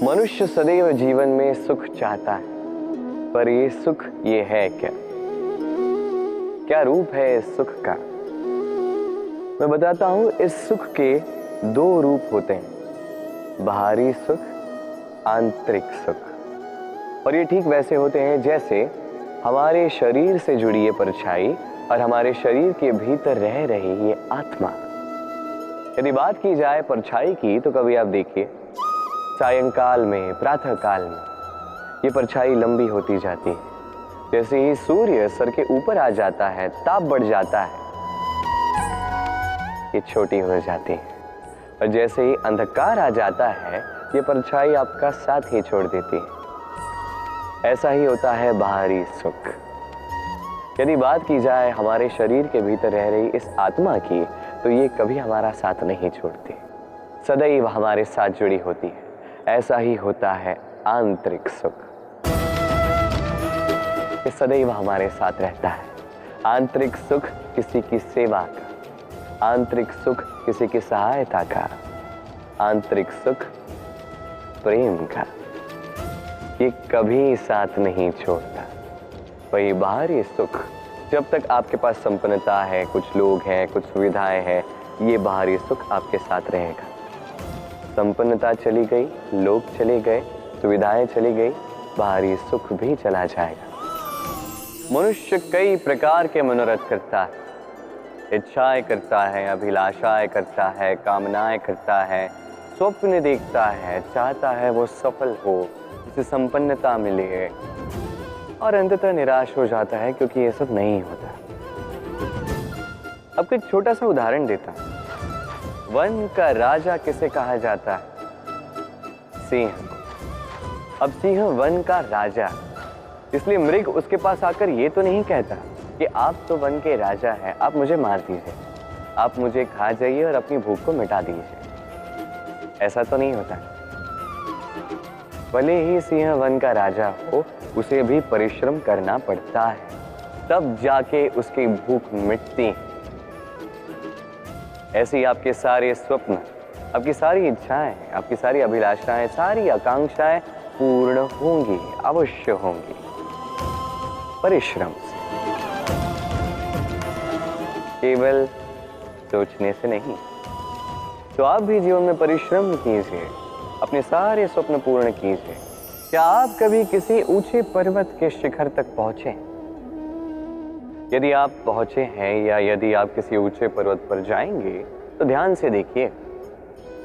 मनुष्य सदैव जीवन में सुख चाहता है, पर ये सुख ये है क्या? क्या रूप है इस सुख का? मैं बताता हूं। इस सुख के दो रूप होते हैं, बाहरी सुख, आंतरिक सुख। और ये ठीक वैसे होते हैं जैसे हमारे शरीर से जुड़ी ये परछाई और हमारे शरीर के भीतर रह रही ये आत्मा। यदि बात की जाए परछाई की, तो कभी आप देखिए सायंकाल में, प्रातः काल में ये परछाई लंबी होती जाती है। जैसे ही सूर्य सर के ऊपर आ जाता है, ताप बढ़ जाता है, ये छोटी हो जाती है। और जैसे ही अंधकार आ जाता है, ये परछाई आपका साथ ही छोड़ देती है। ऐसा ही होता है बाहरी सुख। यदि बात की जाए हमारे शरीर के भीतर रह रही इस आत्मा की, तो ये कभी हमारा साथ नहीं छोड़ती, सदैव हमारे साथ जुड़ी होती है। ऐसा ही होता है आंतरिक सुख, ये सदैव हमारे साथ रहता है। आंतरिक सुख किसी की सेवा का, आंतरिक सुख किसी की सहायता का, आंतरिक सुख प्रेम का, ये कभी साथ नहीं छोड़ता। वही बाहरी सुख, जब तक आपके पास संपन्नता है, कुछ लोग हैं, कुछ सुविधाएं हैं, ये बाहरी सुख आपके साथ रहेगा। संपन्नता चली गई, लोग चले गए, सुविधाएं चली गई, बाहरी सुख भी चला जाएगा। मनुष्य कई प्रकार के मनोरथ करता है, इच्छाएं करता है, अभिलाषाएं करता है, कामनाएं करता है, स्वप्न देखता है, चाहता है वो सफल हो, उसे संपन्नता मिले, और अंततः निराश हो जाता है क्योंकि ये सब नहीं होता। अब एक छोटा सा उदाहरण देता हूं। वन का राजा किसे कहा जाता है? सिंह। अब सिंह वन का राजा, इसलिए मृग उसके पास आकर ये तो नहीं कहता कि आप तो वन के राजा हैं, आप मुझे मार दीजिए, आप मुझे खा जाइए और अपनी भूख को मिटा दीजिए। ऐसा तो नहीं होता। भले ही सिंह वन का राजा हो, उसे भी परिश्रम करना पड़ता है, तब जाके उसकी भूख मिटती है। ऐसे ही आपके सारे स्वप्न, आपकी सारी इच्छाएं, आपकी सारी अभिलाषाएं, सारी आकांक्षाएं पूर्ण होंगी, अवश्य होंगी, परिश्रम से, केवल सोचने से नहीं। तो आप भी जीवन में परिश्रम कीजिए, अपने सारे स्वप्न पूर्ण कीजिए। क्या आप कभी किसी ऊंचे पर्वत के शिखर तक पहुंचे? यदि आप पहुंचे हैं या यदि आप किसी ऊंचे पर्वत पर जाएंगे, तो ध्यान से देखिए,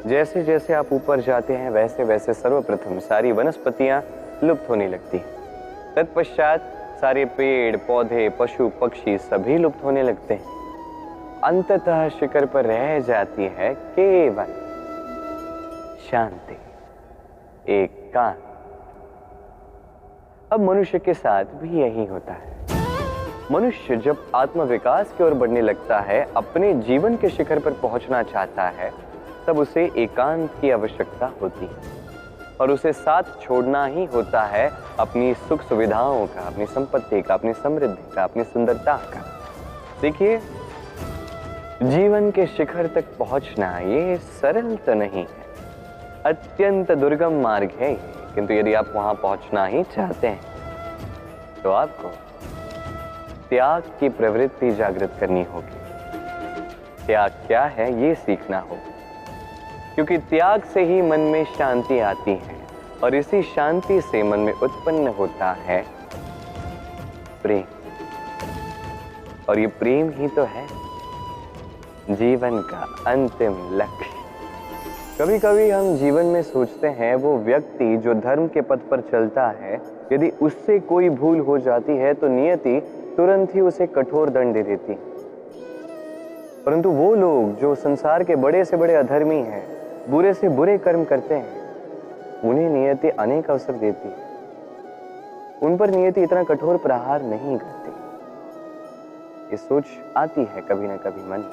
जैसे जैसे आप ऊपर जाते हैं, वैसे वैसे सर्वप्रथम सारी वनस्पतियां लुप्त होने लगती हैं। तत्पश्चात सारे पेड़ पौधे, पशु पक्षी सभी लुप्त होने लगते हैं। अंततः शिखर पर रह जाती है केवल शांति, एकांत। अब मनुष्य के साथ भी यही होता है। मनुष्य जब आत्मविकास की ओर बढ़ने लगता है, अपने जीवन के शिखर पर पहुंचना चाहता है, तब उसे एकांत की आवश्यकता होती है और उसे साथ छोड़ना ही होता है अपनी सुख सुविधाओं का, अपनी संपत्ति का, अपनी समृद्धि का, अपनी सुंदरता का। देखिए, जीवन के शिखर तक पहुंचना ये सरल तो नहीं है, अत्यंत दुर्गम मार्ग है ये। किंतु यदि आप वहां पहुंचना ही चाहते हैं, तो आपको त्याग की प्रवृत्ति जागृत करनी होगी। त्याग क्या है ये सीखना होगा, क्योंकि त्याग से ही मन में शांति आती है और इसी शांति से मन में उत्पन्न होता है प्रेम। और ये प्रेम ही तो है जीवन का अंतिम लक्ष्य। कभी कभी हम जीवन में सोचते हैं, वो व्यक्ति जो धर्म के पथ पर चलता है, यदि उससे कोई भूल हो जाती है तो नियति तुरंत ही उसे कठोर दंड दे देती है। परंतु वो लोग जो संसार के बड़े से बड़े अधर्मी हैं, बुरे से बुरे कर्म करते हैं, उन्हें नियति अनेक अवसर देती है। उन पर नियति इतना कठोर प्रहार नहीं करती। ये सोच आती है कभी ना कभी मन।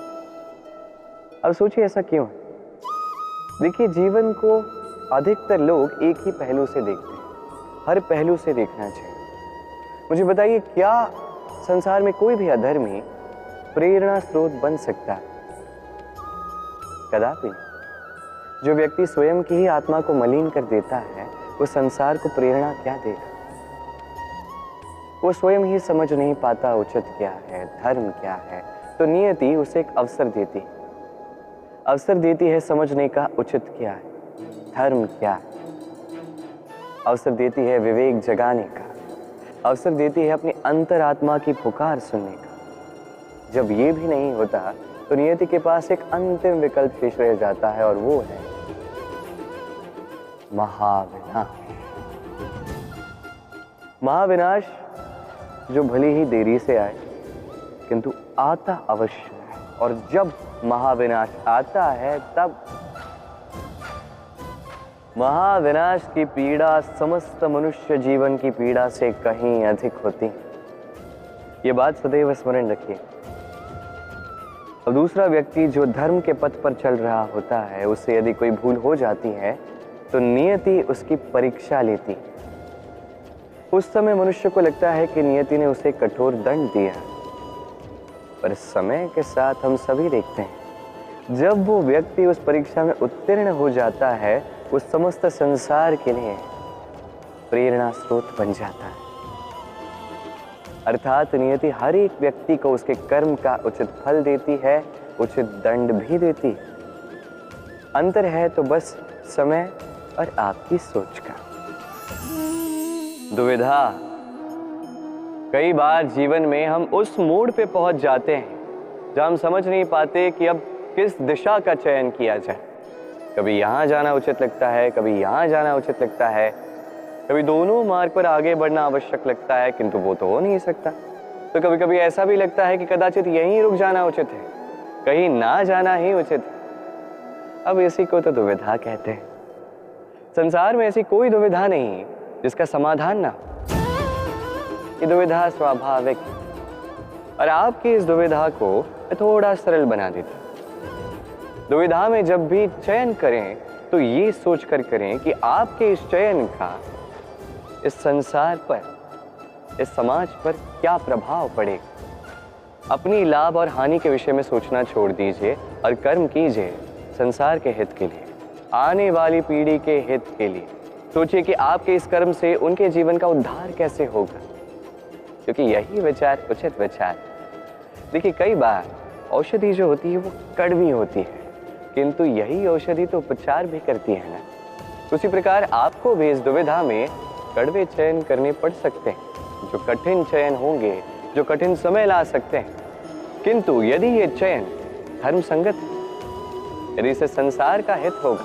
अब सोचिए ऐसा क्यों है? देखिए, जीवन को अधिकतर लोग एक ही पहलू से देखते हैं, हर पहलू से देखना चाहिए। मुझे बताइए, क्या संसार में कोई भी अधर्मी प्रेरणा स्रोत बन सकता है? कदापि नहीं। जो व्यक्ति स्वयं की ही आत्मा को मलिन कर देता है, वो संसार को प्रेरणा क्या देगा? वो स्वयं ही समझ नहीं पाता उचित क्या है, धर्म क्या है, तो नियति उसे एक अवसर देती है समझने का उचित क्या है, धर्म क्या है। अवसर देती है विवेक जगाने का, अवसर देती है अपनी अंतरात्मा की पुकार सुनने का। जब ये भी नहीं होता तो नियति के पास एक अंतिम विकल्प शेष रह जाता है, और वो है महाविनाश। महाविनाश जो भले ही देरी से आए किंतु आता अवश्य है, और जब महाविनाश आता है तब महाविनाश की पीड़ा समस्त मनुष्य जीवन की पीड़ा से कहीं अधिक होती। ये बात सदैव स्मरण रखिए। अब दूसरा व्यक्ति जो धर्म के पथ पर चल रहा होता है, उससे यदि कोई भूल हो जाती है तो नियति उसकी परीक्षा लेती। उस समय मनुष्य को लगता है कि नियति ने उसे कठोर दंड दिया, पर समय के साथ हम सभी देखते हैं जब वो व्यक्ति उस परीक्षा में उत्तीर्ण हो जाता है, वो समस्त संसार के लिए प्रेरणा स्रोत बन जाता है। अर्थात नियति हर एक व्यक्ति को उसके कर्म का उचित फल देती है, उचित दंड भी देती है। अंतर है तो बस समय और आपकी सोच का। दुविधा। कई बार जीवन में हम उस मोड़ पे पहुंच जाते हैं जहां हम समझ नहीं पाते कि अब किस दिशा का चयन किया जाए। कभी यहां जाना उचित लगता है, कभी यहां जाना उचित लगता है, कभी दोनों मार्ग पर आगे बढ़ना आवश्यक लगता है, किंतु वो तो हो नहीं सकता। तो कभी कभी ऐसा भी लगता है कि कदाचित यहीं रुक जाना उचित है, कहीं ना जाना ही उचित है। अब इसी को तो दुविधा कहते हैं। संसार में ऐसी कोई दुविधा नहीं जिसका समाधान ना हो। ये दुविधा स्वाभाविक है, और आपकी इस दुविधा को थोड़ा सरल बना देता। दुविधा में जब भी चयन करें तो ये सोचकर करें कि आपके इस चयन का इस संसार पर, इस समाज पर क्या प्रभाव पड़ेगा। अपनी लाभ और हानि के विषय में सोचना छोड़ दीजिए और कर्म कीजिए संसार के हित के लिए, आने वाली पीढ़ी के हित के लिए। सोचिए कि आपके इस कर्म से उनके जीवन का उद्धार कैसे होगा, क्योंकि यही विचार उचित विचार। देखिए, कई बार औषधि जो होती है वो कड़वी होती है, किंतु यही औषधि तो उपचार भी करती है ना। उसी प्रकार आपको भी इस दुविधा में कड़वे चयन करने पड़ सकते हैं, जो कठिन चयन होंगे, जो कठिन समय ला सकते हैं। किंतु यदि ये चयन धर्म संगत है, यदि इसे संसार का हित होगा,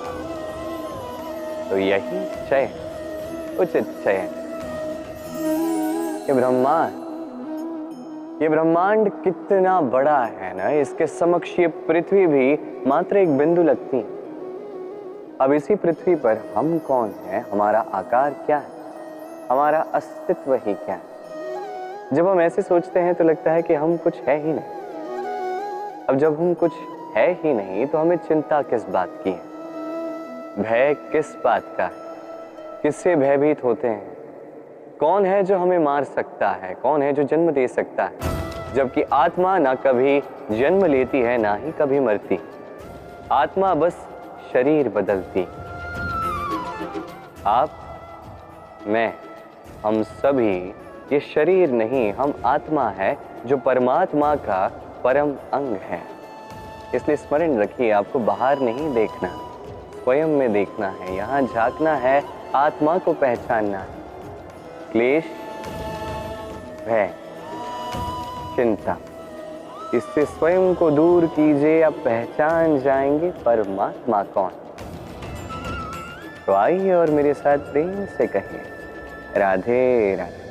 तो यही चयन उचित चयन। ये ब्रह्मांड कितना बड़ा है ना, इसके समक्ष ये पृथ्वी भी मात्र एक बिंदु लगती। अब इसी पृथ्वी पर हम कौन है, हमारा आकार क्या है, हमारा अस्तित्व ही क्या है। जब हम ऐसे सोचते हैं तो लगता है कि हम कुछ है ही नहीं। अब जब हम कुछ है ही नहीं तो हमें चिंता किस बात की है, भय किस बात का है, किससे भयभीत होते हैं। कौन है जो हमें मार सकता है, कौन है जो जन्म दे सकता है, जबकि आत्मा ना कभी जन्म लेती है ना ही कभी मरती। आत्मा बस शरीर बदलती। आप, मैं, हम सभी ये शरीर नहीं, हम आत्मा है जो परमात्मा का परम अंग है। इसलिए स्मरण रखिए, आपको बाहर नहीं देखना, स्वयं में देखना है, यहाँ झांकना है, आत्मा को पहचानना है। क्लेश, भय, चिंता, इससे स्वयं को दूर कीजिए, आप पहचान जाएंगे परमात्मा कौन। तो आइए और मेरे साथ प्रेम से कहिए, राधे राधे।